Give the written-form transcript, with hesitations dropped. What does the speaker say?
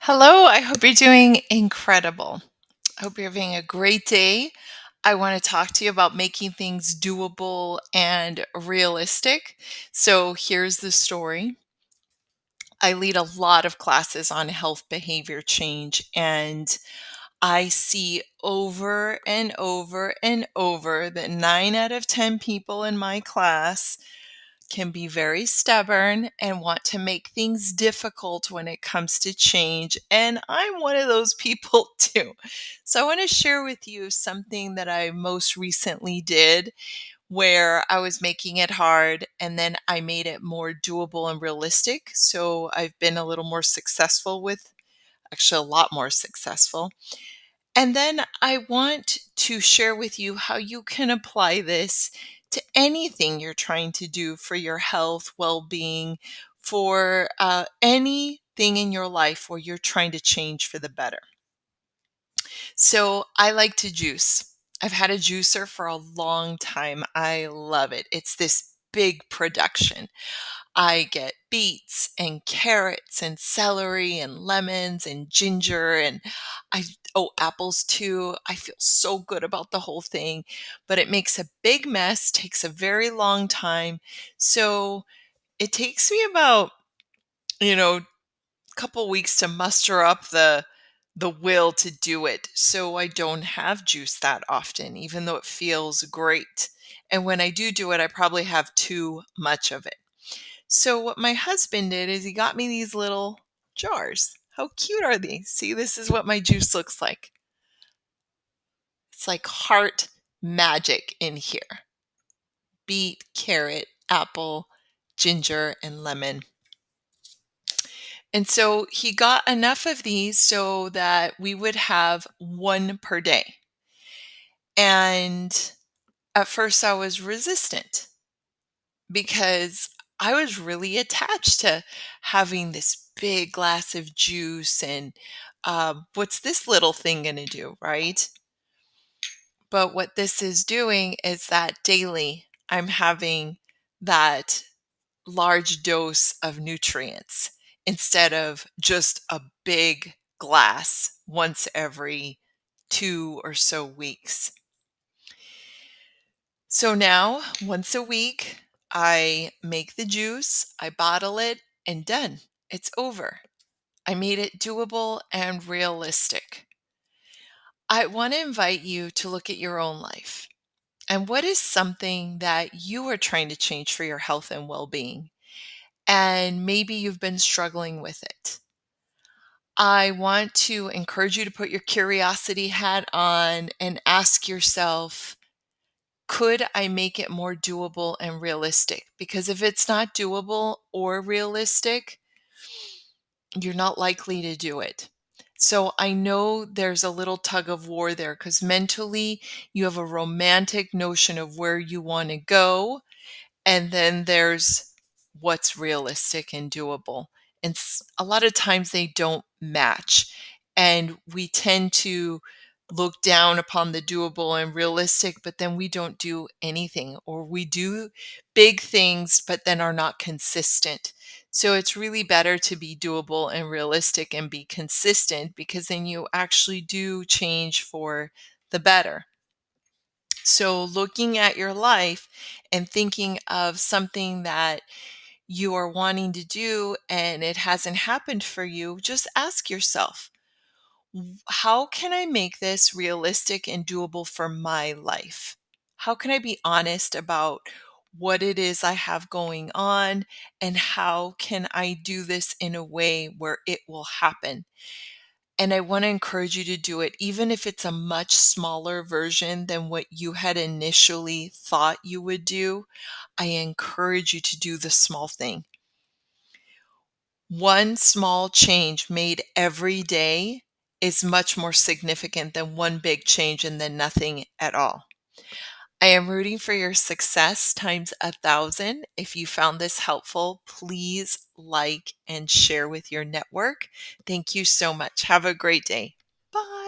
Hello, I hope you're doing incredible. I hope you're having a great day. I want to talk to you about making things doable and realistic. So, here's the story. I lead a lot of classes on health behavior change, and I see over and over and over that 9 out of 10 people in my class can be very stubborn and want to make things difficult when it comes to change. And I'm one of those people too. So I want to share with you something that I most recently did where I was making it hard and then I made it more doable and realistic. So I've been a little more successful with, actually, a lot more successful. And then I want to share with you how you can apply this to anything you're trying to do for your health, well being, for anything in your life where you're trying to change for the better. So I like to juice. I've had a juicer for a long time. I love it. It's this big production. I get beets and carrots and celery and lemons and ginger and I apples too. I feel so good about the whole thing, but it makes a big mess, takes a very long time. So it takes me about, a couple weeks to muster up the will to do it. So I don't have juice that often, even though it feels great. And when I do it, I probably have too much of it. So what my husband did is he got me these little jars. How cute are these? See, this is what my juice looks like. It's like heart magic in here. Beet, carrot, apple, ginger, and lemon. And so he got enough of these so that we would have one per day. And at first I was resistant because I was really attached to having this big glass of juice and what's this little thing going to do, right? But what this is doing is that daily I'm having that large dose of nutrients instead of just a big glass once every 2 or so weeks. So now, once a week, I make the juice, I bottle it, and done. It's over. I made it doable and realistic. I want to invite you to look at your own life. And what is something that you are trying to change for your health and well being? And maybe you've been struggling with it. I want to encourage you to put your curiosity hat on and ask yourself, could I make it more doable and realistic? Because if it's not doable or realistic, you're not likely to do it. So I know there's a little tug of war there because mentally you have a romantic notion of where you want to go. And then there's what's realistic and doable. And a lot of times they don't match. And we tend to look down upon the doable and realistic, but then we don't do anything, or we do big things, but then are not consistent. So it's really better to be doable and realistic and be consistent because then you actually do change for the better. So, looking at your life and thinking of something that you are wanting to do and it hasn't happened for you, just ask yourself, how can I make this realistic and doable for my life? How can I be honest about what it is I have going on and how can I do this in a way where it will happen? And I want to encourage you to do it, even if it's a much smaller version than what you had initially thought you would do. I encourage you to do the small thing. One small change made every day is much more significant than one big change and then nothing at all. I am rooting for your success times 1,000. If you found this helpful, please like and share with your network. Thank you so much. Have a great day. Bye.